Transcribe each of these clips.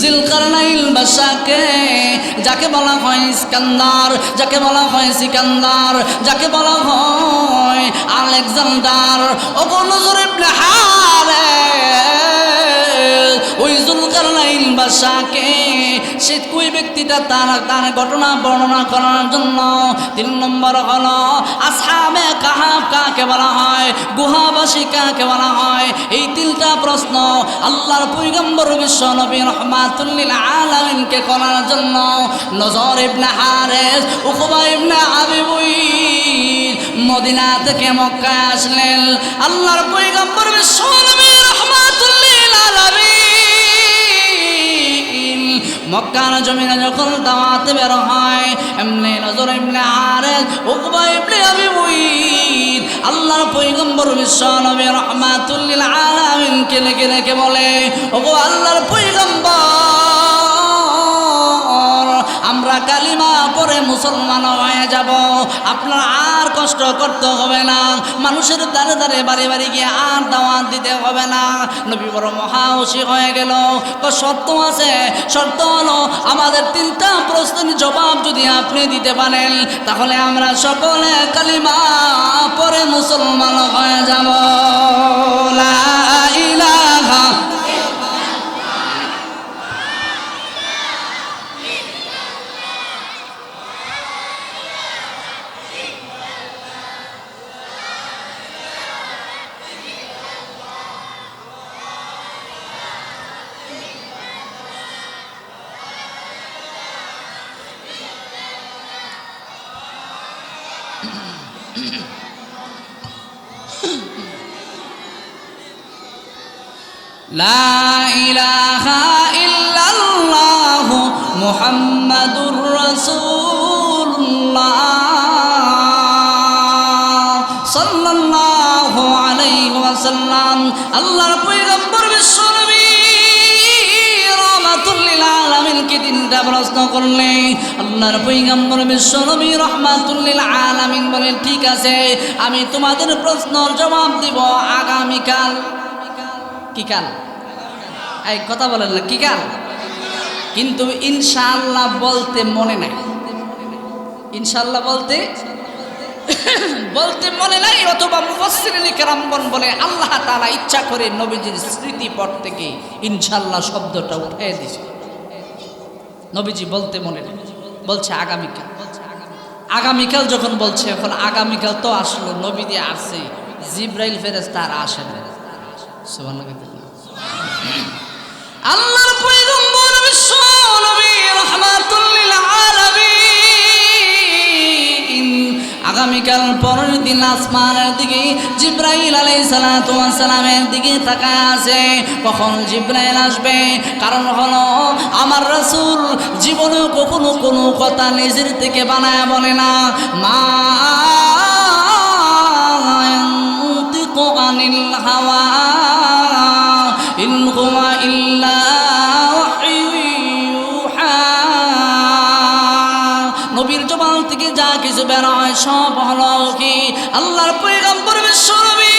জিলকারনাইল বাদশাকে, যাকে বলা হয় ইস্কান্দার, যাকে বলা হয় সিকান্দার, যাকে বলা হয় আলেকজান্ডার, ওগো নজর ইবনে হারিস, ওই জুলকারনাইল বাদশাকে সে ওই ব্যক্তিটা তার ঘটনা বর্ণনা করার জন্য 3 নম্বর হলো আসহাবে কাহাফ কাকে বলা হয়, গুহাবাসী কাকে বলা হয়, এই 3টা প্রশ্ন আল্লাহর পয়গম্বর বিশ্ব নবী রাহমাতুল লিল আলামিনকে করার জন্য নজর ইবনে হারিস, উকবা ইবনে আবি মুঈত মদিনা থেকে মক্কায় আসলেন। আল্লাহর পয়গম্বর বিশ্ব নবী রাহমাতুল লিল আলামিন মক্কার জমিনে যখন দাওয়াতে বের হয়, এমনি নজর ইবনে হারিস, উকবা ইবনে আবি মুঈত আল্লাহর পয়গম্বর বিশ্ব নবী রাহমাতুল লিল আলামিনকে লেগে বলে, ওগো আল্লাহর পয়গম্বর, আমরা কালিমা পড়ে মুসলমান হয়ে যাব, আপনার আর কষ্ট করতে হবে না, মানুষের দ্বারে দ্বারে বাড়ি বাড়ি গিয়ে আর দাওয়াত দিতে হবে না। নবী বড় মহাউশী হয়ে গেল। শর্ত আছে, শর্ত হলো আমাদের 3টা প্রশ্নের জবাব যদি আপনি দিতে পারেন তাহলে আমরা সকলে কালিমা পড়ে মুসলমান হয়ে যাব। লা ইলাহা লা ইলাহা ইল্লাল্লাহ মুহাম্মাদুর রাসূলুল্লাহ সাল্লাল্লাহু আলাইহি ওয়াসাল্লাম। আল্লাহর পয়গম্বর বিশ্ব নবী রাহমাতুল লিল আলামিনকে 3টা প্রশ্ন করলে আল্লাহর পয়গম্বর বিশ্ব নবী রাহমাতুল লিল আলামিন বলেন, ঠিক আছে আমি তোমাদের প্রশ্নের জবাব দিব আগামীকাল। কি কাল? এই কথা বলেন না, কি কাল? কিন্তু ইনশাআল্লাহ বলতে মনে নাই, ইনশাআল্লাহ বলতে মনে নাই, অথবা মুফাসসিরিন কেরামগণ বলে আল্লাহ তাআলা ইচ্ছা করে নবীজির স্মৃতিপট থেকে ইনশাআল্লাহ শব্দটা উঠিয়ে দিয়েছে। নবীজি বলতে মনে নেই, বলছে আগামীকাল। আগামীকাল যখন বলছে, এখন আগামীকাল তো আসলো, নবীজি আসছে, জিবরাইল ফেরেশতা আর আসে না। সুবহানাল্লাহ। আল্লাহর পয়গম্বর বিশ্ব নবী রাহমাতুল লিল আলামিন আগামীকাল পরের দিন আসমানের দিকে জিবরাইল আলাইহিস সালাতু ওয়াস সালামের দিকে তাকায় আছে, কখন জিবরাইল আসবে। কারণ হলো আমার রাসূল জীবনে কখনো কোনো কথা নিজের থেকে বানায় বলে না। মা ইয়ানতিকু আনিল হাওয়া ইন হুয়া ইল্লা ওয়াহয়ুন ইউহা। নবীর জবান থেকে যা কিছু বের হয় সব হলো কি আল্লাহর পয়গম্বর বিশ্ব নবী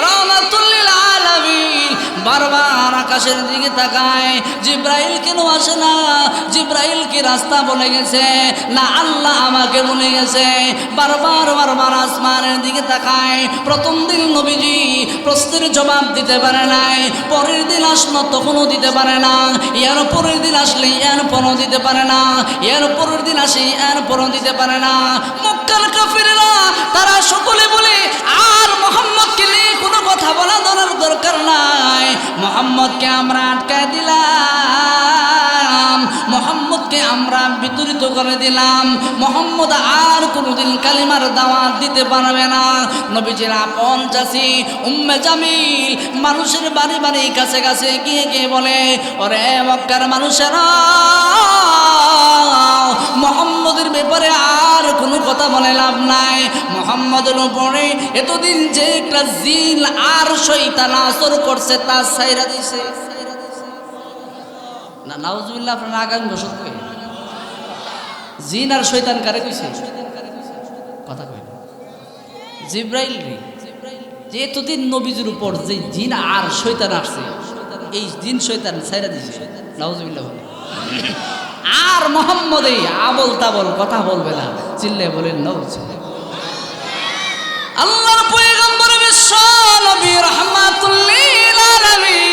রাহমাতুল লিল আলামিন বারবার আকাশের দিকে তাকায়, জিবরাইল কেন আসে না? জিবরাইল কি রাস্তা বলে গেছে না আল্লাহ আমাকে বলে গেছে? বারবার আসমানের দিকে তাকায়। প্রথম দিন নবীজি প্রশ্নের জবাব দিতে পারে নাই, পরের দিন আসলো তখনও দিতে পারে না, এর পরের দিন আসলে এর পরও দিতে পারে না, এর পরের দিন আসে এর পরও দিতে পারে না। মক্কার কাফিররা তারা সকলে বলে আর মুহাম্মদকে নিয়ে কোনো কথা বলা দরকার নাই, মুহাম্মদকে আমরা আটকায় দিলাম, মুহাম্মদকে আমরা বিতরিত করে দিলাম, মুহাম্মদ আর কোনোদিন কালিমার দাওয়াত দিতে পারবে না। নবীজির আপন চাচি উম্মে জামিল মানুষের বাড়ি বাড়ি কাছে কাছে গিয়ে গিয়ে বলে, ওরে মক্কার মানুষেরা মুহাম্মদের ব্যাপারে আর কোনো কথা বলে লাভ নাই। মুহাম্মদের উপরে এতদিন যে একটা জিন আর শয়তান আসর করছে তা ছাইরা দিছে না। নাউজুবিল্লাহ। আপনারা আগামী বছর কই জিন আর শয়তান কারে কইছে? কথা কই জিবরাইল রে। যে এতদিন নবীজির উপর যে জিন আর শয়তান আসছে, এই জিন শয়তান ছাইরা দিছে। নাউজুবিল্লাহ বলে। আর মোহাম্মদে আবল তাবল কথা বলবে না, চিল্লে বলেন নাউজুবিল্লাহ। আল্লাহর পয়গম্বর বিশ্ব নবী রাহমাতুল লিল আলামিন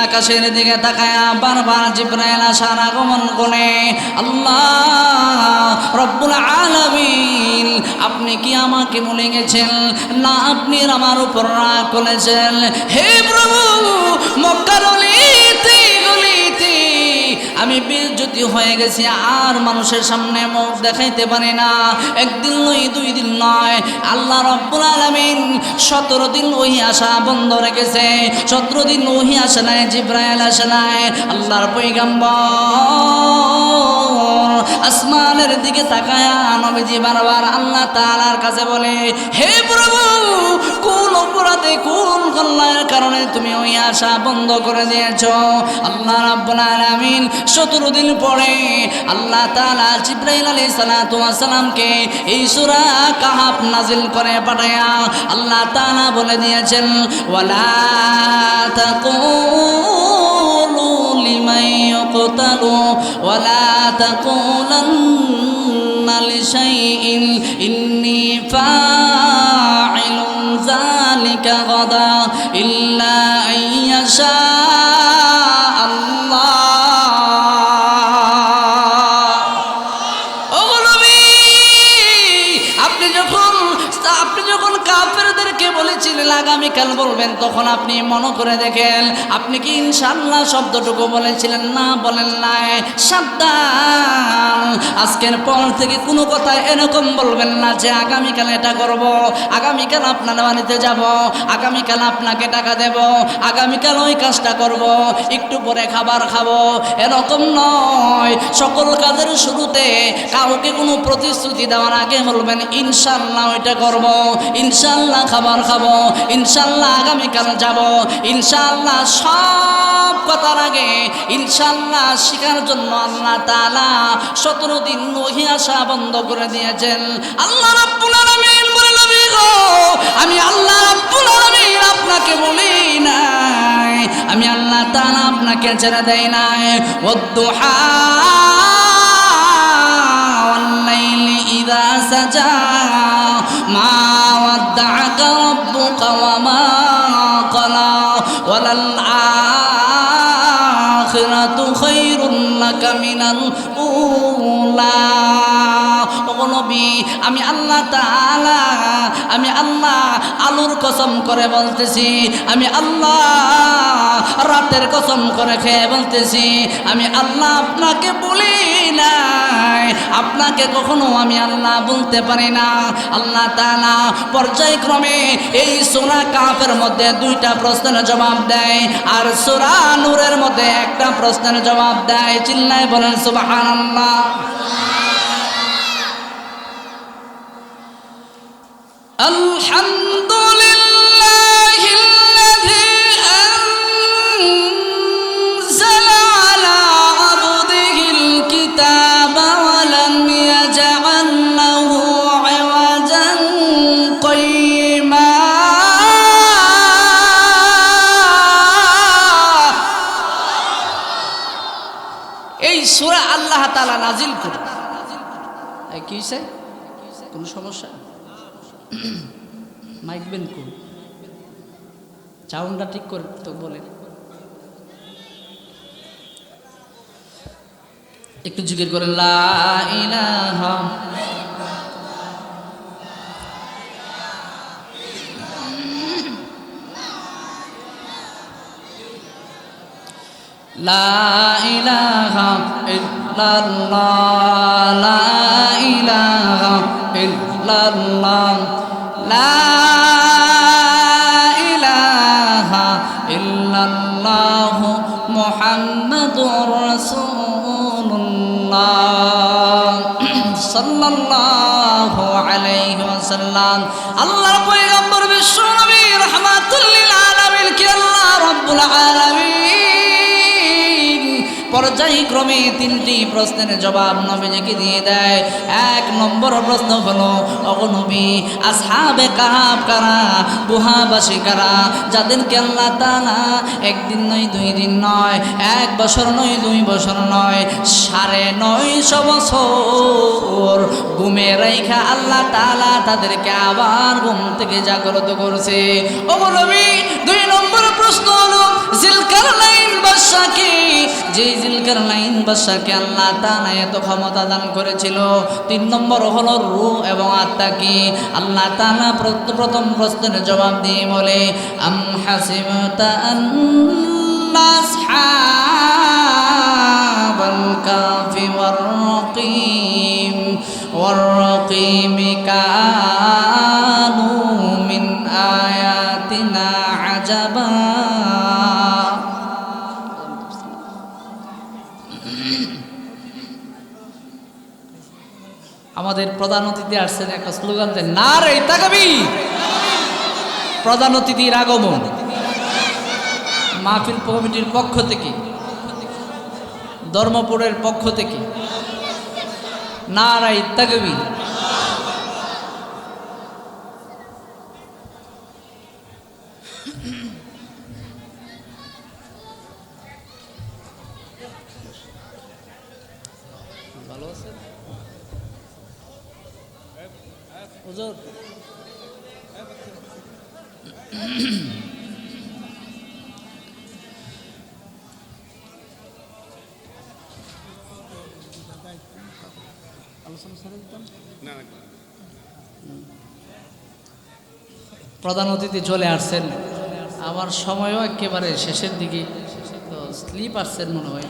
আকাশের দিকে তাকায়া বারবার জিবরাইল আসার আগমন করে, আল্লাহ রব্বুল আলামিন আপনি কি আমাকে ভুলে গেছেন না আপনি আমার উপর রাগ করেছেন? হে প্রভু, মক্কার অলিতে গলিতে আমি বেইজ্জতি হয়ে গেছি, আর মানুষের সামনে মুখ দেখাইতে পারি না। একদিন নয়, 2 দিন নয়, আল্লাহ রব্বুল আলামিন 17 দিন ওহি আসা বন্ধ রেখেছে। 17 দিন ওহি আসে নাই, জিবরাইল আসে নাই। আল্লাহর পয়গম্বর আসমানের দিকে তাকায়া নবীজি বারবার আল্লাহ তাআলার কাছে বলে, হে প্রভু, কোন অপরাধে কোন কল্যাণের কারণে তুমি ওই আশা বন্ধ করে দিয়েছো? আল্লাহ রাব্বুল আলামিন 17 দিন পরে আল্লাহ তাআলা জিবরাইল আলাইহিস সালাতু ওয়াস সালামকে এই সূরা কাহাফ নাজিল করে পাঠায়া আল্লাহ তাআলা বলে দিয়েছেন, ওয়ালা তাকুলু লিমান ইয়াকতালু ওয়ালা তাকুলান্না লিশাইইন ইন্নী ফাইলুন যালিকা গাদা ইল্লা আইয়াশা আল্লাহ। আপনি যখন কাফেরদেরকে বলেছিলেন আগামীকাল বলবেন, তখন আপনি মনে করে দেখেন আপনি কি ইনশাআল্লাহ শব্দটুকু বলেছিলেন? না, বলেন নাই। সাবধান, আজকের পর থেকে কোনো কথা এরকম বলবেন না যে আগামীকাল এটা করব, আগামীকাল আপনার বাড়িতে যাব, আগামীকাল আপনাকে টাকা দেব, আগামীকাল ওই কাজটা করব, একটু পরে খাবার খাবো, এরকম নয়। সকল কাজের শুরুতে কাউকে কোনো প্রতিশ্রুতি দেওয়ার আগে বলবেন ইনশাআল্লাহ ওইটা করব, ইনশাআল্লাহ খাবার খাবো, ইনশাআল্লাহ আগামীকাল যাব, ইনশাআল্লাহ। সব কথার আগে ইনশাআল্লাহ শিখার জন্য আল্লাহ তাআলা 17 দিন ওহি আসা বন্ধ করে দিয়েছেন। আল্লাহ রাব্বুল আলামিন বলে, নবী গো, আমি আল্লাহ রাব্বুল আলামিন আপনাকে বলি নাই, আমি আল্লাহ তাআলা আপনাকে ছেড়ে দেই নাই। ওয়াদ-দুহা ওয়াল-লাইলি ইযা সাজা মা ওয়াদ্দাআকা রাব্বুকা ওয়া মা ক্বালা ওয়ালাল আখিরাতু খায়রুন লাকা মিনাল উলা। ও নবী, আমি আল্লাহ তাআলা, আমি আল্লাহ আলোর কসম করে বলতেছি, আমি আল্লাহ রাতের কসম করে খেয়ে বলতেছি, আমি আল্লাহ আপনাকে বলি নাই, আপনাকে কখনো আমি আল্লাহ বলতে পারি না। আল্লাহ তাআলা পর্যায়ক্রমে এই সূরা কাহফের মধ্যে 2টা প্রশ্নের জবাব দেয়, আর সূরা নূরের মধ্যে একটা প্রশ্নের জবাব দেয়। চিল্লায় বলেন সুবহানাল্লাহ। আলহামদুলিল্লাহিল্লাযী আনজালা আলা আবদিহিল কিতাবা ওয়া লাম ইয়াজআল লাহু ইওয়াজান কাইয়্যিমা। এই সূরা আল্লাহ তাআলা নাজিল করে। কি হইছে? কোন সমস্যা? মাইকবেন কোন সাউন্ডটা ঠিক করে তো বলেন, একটু জিকির করেন লা ইলাহা লা ইলাহা ইল্লাল্লাহ লা ইলাহা ইল্লাল্লাহ লা ইলাহা ইল্লাল্লাহ মুহাম্মাদুর রাসূলুল্লাহ সাল্লাল্লাহু আলাইহি ওয়াসাল্লাম। আল্লাহর পয়গম্বর বিশ্ব নবী রাহমাতুল লিল আলামিন কে আল্লাহ রাব্বুল আলামিন পর্যায়ক্রমে 3টি প্রশ্নের জবাব নবীজিকে দিয়ে দেয়। 1 নম্বর প্রশ্ন হলো, ওগো নবী, আসহাবে কাহাফ কারা, গুহাবাসী কারা, যাদেরকে আল্লাহ তাআলা একদিন নয় 2 দিন নয় 1 বছর নয় 2 বছর নয় 950 বছর ঘুমে রাইখা আল্লাহ তাআলা তাদেরকে আবার ঘুম থেকে জাগ্রত করছে। ওগো নবী, 2 নম্বর প্রশ্ন হলো, জিলকারনাইন বাদশাকে, যে জিলকারনাইন বাদশাকে আল্লাহ তাআলা এত ক্ষমতা দান করেছিল। 3 নম্বর হলো রূহ এবং আত্মা কি। আল্লাহ তাআলা প্রথম প্রশ্নের জবাব দিয়ে বলে, আম হাসিবতা আন্না আসহাবাল কাফি ওয়ার রাকিম কানু মিন আয়াতিনা আজাবা। আমাদের প্রধান অতিথি আসছেন, একটা স্লোগান দেন, নারে তাকবীর। প্রধান অতিথির আগমন মাহফিল কমিটির পক্ষ থেকে, ধর্মপুরের পক্ষ থেকে নারে তাকবীর। ভালো আছেন হুজুর? প্রধান অতিথি চলে আসছেন, আমার সময়ও একেবারে শেষের দিকে, তো স্লিপ আসছেন মনে হয়।